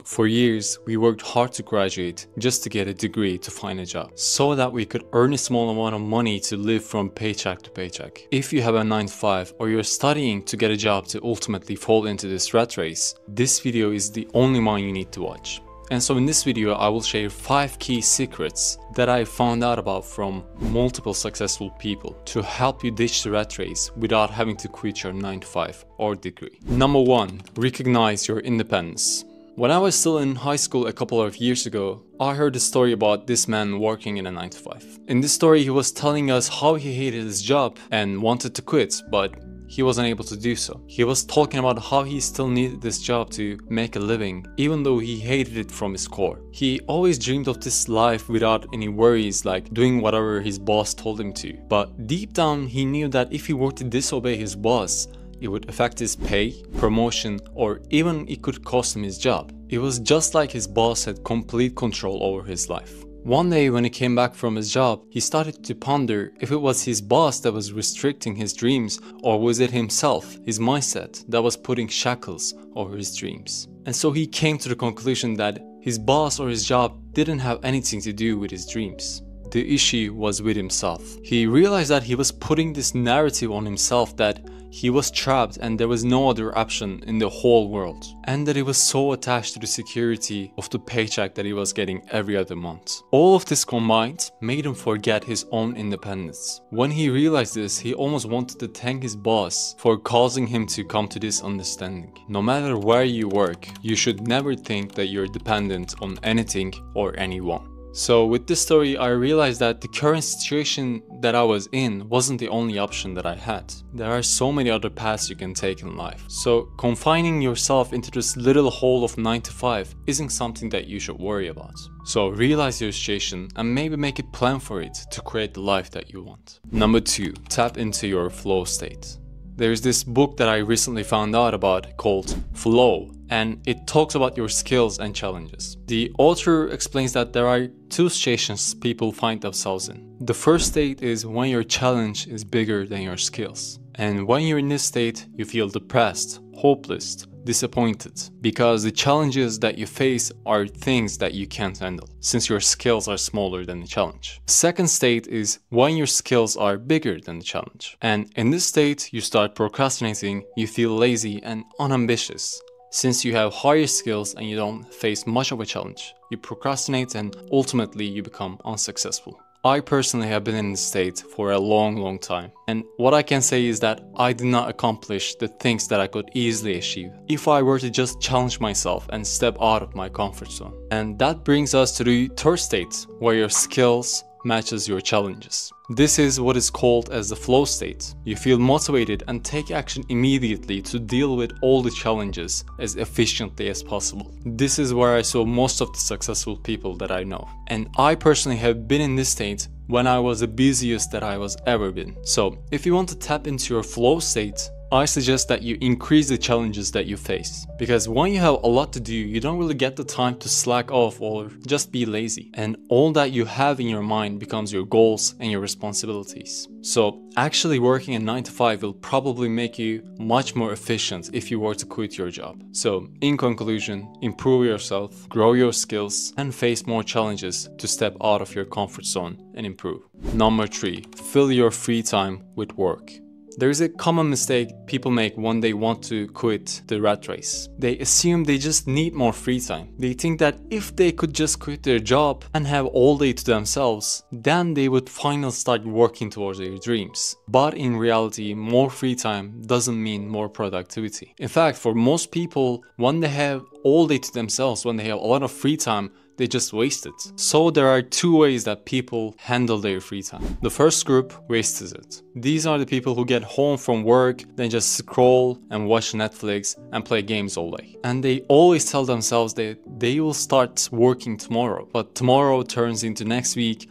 For years, we worked hard to graduate just to get a degree to find a job, so that we could earn a small amount of money to live from paycheck to paycheck. If you have a 9 to 5 or you're studying to get a job to ultimately fall into this rat race, this video is the only one you need to watch. And so in this video, I will share 5 key secrets that I found out about from multiple successful people to help you ditch the rat race without having to quit your 9 to 5 or degree. Number 1, recognize your independence. When I was still in high school a couple of years ago, I heard a story about this man working in a 9 to 5. In this story, he was telling us how he hated his job and wanted to quit, but he wasn't able to do so. He was talking about how he still needed this job to make a living, even though he hated it from his core. He always dreamed of this life without any worries, like doing whatever his boss told him to. But deep down, he knew that if he were to disobey his boss, it would affect his pay, promotion, or even it could cost him his job. It was just like his boss had complete control over his life. One day when he came back from his job, he started to ponder if it was his boss that was restricting his dreams, or was it himself, his mindset, that was putting shackles over his dreams. And so he came to the conclusion that his boss or his job didn't have anything to do with his dreams. The issue was with himself. He realized that he was putting this narrative on himself that he was trapped and there was no other option in the whole world, and that he was so attached to the security of the paycheck that he was getting every other month. All of this combined made him forget his own independence. When he realized this, he almost wanted to thank his boss for causing him to come to this understanding. No matter where you work, you should never think that you're dependent on anything or anyone. So with this story, I realized that the current situation that I was in wasn't the only option that I had. There are so many other paths you can take in life. So confining yourself into this little hole of 9 to 5 isn't something that you should worry about. So realize your situation and maybe make a plan for it to create the life that you want. Number 2, tap into your flow state. There's this book that I recently found out about called Flow, and it talks about your skills and challenges. The author explains that there are 2 stations people find themselves in. The first state is when your challenge is bigger than your skills. And when you're in this state, you feel depressed, hopeless, disappointed, because the challenges that you face are things that you can't handle, since your skills are smaller than the challenge. The second state is when your skills are bigger than the challenge. And in this state, you start procrastinating, you feel lazy and unambitious. Since you have higher skills and you don't face much of a challenge, you procrastinate and ultimately you become unsuccessful. I personally have been in this state for a long time, and what I can say is that I did not accomplish the things that I could easily achieve if I were to just challenge myself and step out of my comfort zone. And that brings us to the third state, where your skills matches your challenges. This is what is called as the flow state. You feel motivated and take action immediately to deal with all the challenges as efficiently as possible. This is where I saw most of the successful people that I know. And I personally have been in this state when I was the busiest that I was ever been. So if you want to tap into your flow state, I suggest that you increase the challenges that you face, because when you have a lot to do, you don't really get the time to slack off or just be lazy, and all that you have in your mind becomes your goals and your responsibilities. So actually working a 9 to 5 will probably make you much more efficient if you were to quit your job. So in conclusion, improve yourself, grow your skills, and face more challenges to step out of your comfort zone and improve. Number 3, fill your free time with work. There is a common mistake people make when they want to quit the rat race. They assume they just need more free time. They think that if they could just quit their job and have all day to themselves, then they would finally start working towards their dreams. But in reality, more free time doesn't mean more productivity. In fact, for most people, when they have all day to themselves, when they have a lot of free time, they just waste it. So there are 2 ways that people handle their free time. The first group wastes it. These are the people who get home from work, then just scroll and watch Netflix and play games all day. And they always tell themselves that they will start working tomorrow. But tomorrow turns into next week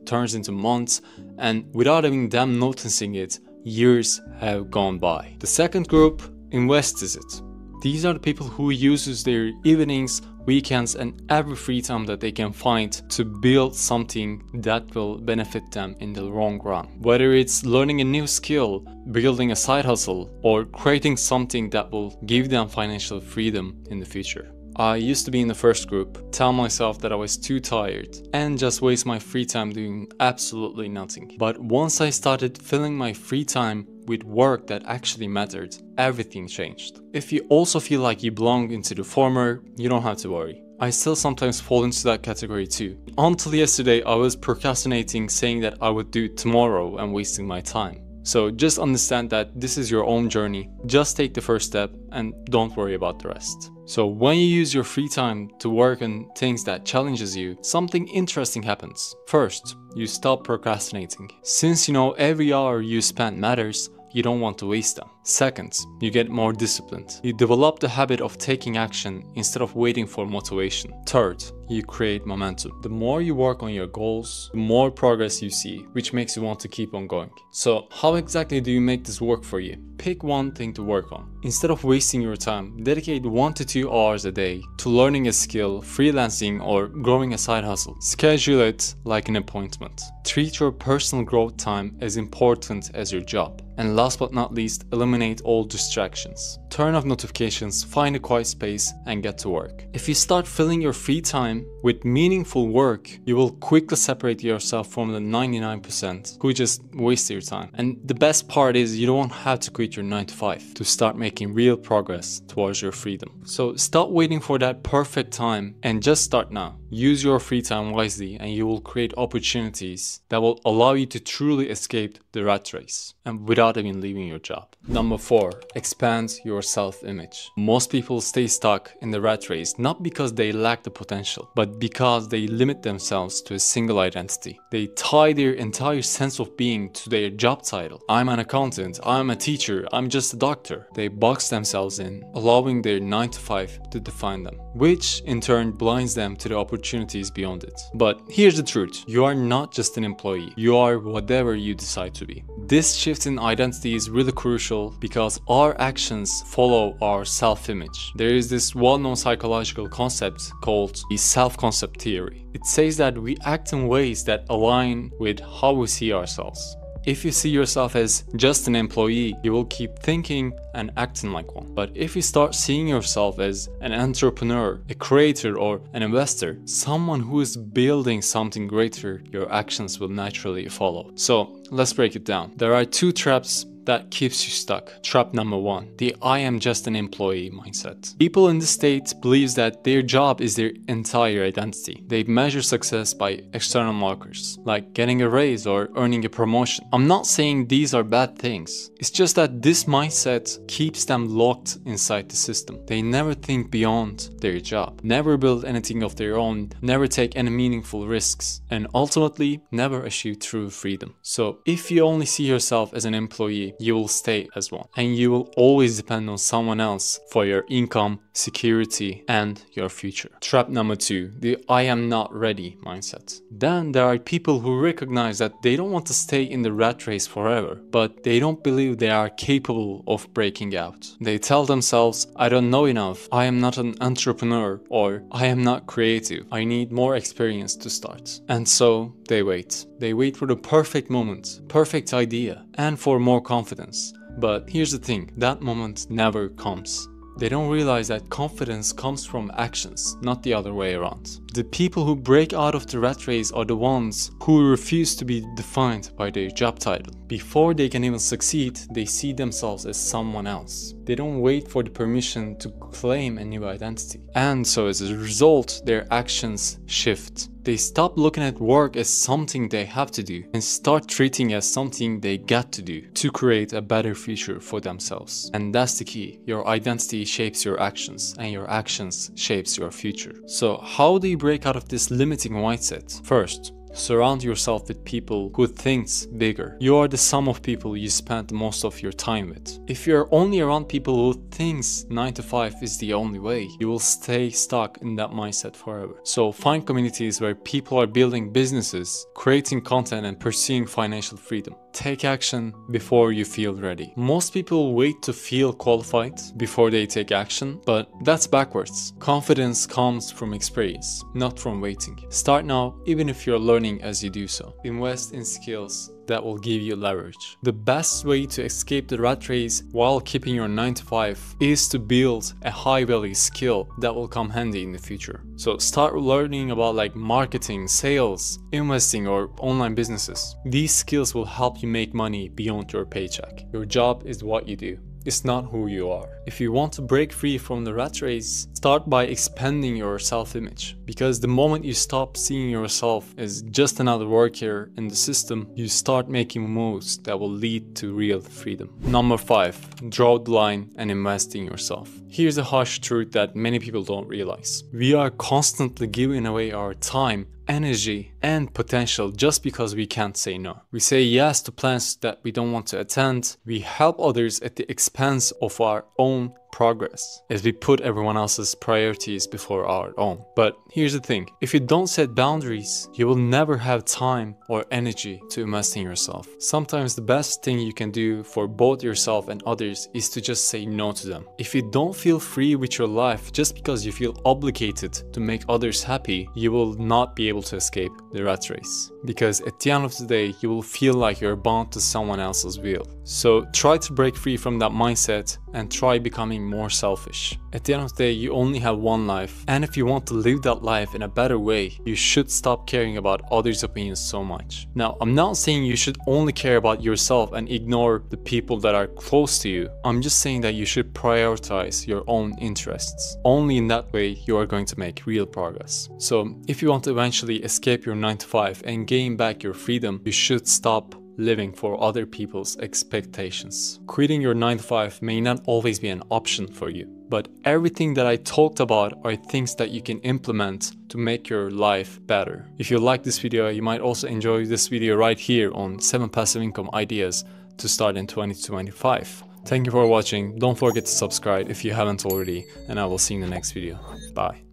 turns into months, and without even them noticing it, years have gone by. The second group invests it. These are the people who uses their evenings, weekends and every free time that they can find to build something that will benefit them in the long run. Whether it's learning a new skill, building a side hustle, or creating something that will give them financial freedom in the future. I used to be in the first group, tell myself that I was too tired, and just waste my free time doing absolutely nothing. But once I started filling my free time with work that actually mattered, everything changed. If you also feel like you belong into the former, you don't have to worry. I still sometimes fall into that category too. Until yesterday, I was procrastinating, saying that I would do it tomorrow and wasting my time. So just understand that this is your own journey. Just take the first step and don't worry about the rest. So when you use your free time to work on things that challenges you, something interesting happens. First, you stop procrastinating. Since you know every hour you spend matters, you don't want to waste them. Second, you get more disciplined. You develop the habit of taking action instead of waiting for motivation. Third, you create momentum. The more you work on your goals, the more progress you see, which makes you want to keep on going. So how exactly do you make this work for you? Pick one thing to work on. Instead of wasting your time, dedicate 1 to 2 hours a day to learning a skill, freelancing, or growing a side hustle. Schedule it like an appointment. Treat your personal growth time as important as your job. And last but not least, eliminate all distractions. Turn off notifications, find a quiet space, and get to work. If you start filling your free time with meaningful work, you will quickly separate yourself from the 99% who just waste your time. And the best part is you don't have to quit your 9 to 5 to start making real progress towards your freedom. So stop waiting for that perfect time and just start now. Use your free time wisely and you will create opportunities that will allow you to truly escape the rat race and without even leaving your job. Number 4, expand your self-image. Most people stay stuck in the rat race not because they lack the potential, but because they limit themselves to a single identity. They tie their entire sense of being to their job title. I'm an accountant, I'm a teacher, I'm just a doctor. They box themselves in, allowing their 9 to 5 to define them, which in turn blinds them to the opportunities beyond it. But here's the truth, you are not just an employee, you are whatever you decide to be. This shift in identity is really crucial because our actions follow our self-image. There is this well-known psychological concept called the self-concept theory. It says that we act in ways that align with how we see ourselves. If you see yourself as just an employee, you will keep thinking and acting like one. But if you start seeing yourself as an entrepreneur, a creator, or an investor, someone who is building something greater, your actions will naturally follow. So let's break it down. There are 2 traps that keeps you stuck. Trap number 1, the I am just an employee mindset. People in this state believes that their job is their entire identity. They measure success by external markers, like getting a raise or earning a promotion. I'm not saying these are bad things. It's just that this mindset keeps them locked inside the system. They never think beyond their job, never build anything of their own, never take any meaningful risks, and ultimately never achieve true freedom. So if you only see yourself as an employee, you will stay as one, and you will always depend on someone else for your income, security, and your future. Trap number 2, the I am not ready mindset. Then there are people who recognize that they don't want to stay in the rat race forever, but they don't believe they are capable of breaking out. They tell themselves, I don't know enough, I am not an entrepreneur, or I am not creative, I need more experience to start. And so they wait. They wait for the perfect moment, perfect idea, and for more confidence. But here's the thing, that moment never comes. They don't realize that confidence comes from actions, not the other way around. The people who break out of the rat race are the ones who refuse to be defined by their job title. Before they can even succeed, they see themselves as someone else. They don't wait for the permission to claim a new identity. And so as a result, their actions shift. They stop looking at work as something they have to do and start treating it as something they get to do to create a better future for themselves. And that's the key. Your identity shapes your actions and your actions shapes your future. So how do you break out of this limiting mindset? First, surround yourself with people who thinks bigger. You are the sum of people you spend most of your time with. If you're only around people who thinks 9 to 5 is the only way, you will stay stuck in that mindset forever. So find communities where people are building businesses, creating content, and pursuing financial freedom. Take action before you feel ready. Most people wait to feel qualified before they take action, but that's backwards. Confidence comes from experience, not from waiting. Start now, even if you're learning as you do so. Invest in skills that will give you leverage. The best way to escape the rat race while keeping your 9 to 5 is to build a high value skill that will come handy in the future. So start learning about like marketing, sales, investing, or online businesses. These skills will help you make money beyond your paycheck. Your job is what you do. It's not who you are. If you want to break free from the rat race, start by expanding your self-image. Because the moment you stop seeing yourself as just another worker in the system, you start making moves that will lead to real freedom. Number 5, draw the line and invest in yourself. Here's a harsh truth that many people don't realize. We are constantly giving away our time, energy, and potential just because we can't say no. We say yes to plans that we don't want to attend. We help others at the expense of our own progress, as we put everyone else's priorities before our own. But here's the thing, if you don't set boundaries, you will never have time or energy to invest in yourself. Sometimes the best thing you can do for both yourself and others is to just say no to them. If you don't feel free with your life just because you feel obligated to make others happy, you will not be able to escape the rat race. Because at the end of the day, you will feel like you're bound to someone else's will. So try to break free from that mindset and try becoming more selfish. At the end of the day, you only have one life, and if you want to live that life in a better way, you should stop caring about others' opinions so much. Now, I'm not saying you should only care about yourself and ignore the people that are close to you. I'm just saying that you should prioritize your own interests. Only in that way you are going to make real progress. So if you want to eventually escape your 9 to 5 and gain back your freedom, you should stop living for other people's expectations. Quitting your 9 to 5 may not always be an option for you, but everything that I talked about are things that you can implement to make your life better. If you like this video, you might also enjoy this video right here on 7 passive income ideas to start in 2025. Thank you for watching. Don't forget to subscribe if you haven't already, and I will see you in the next video. Bye.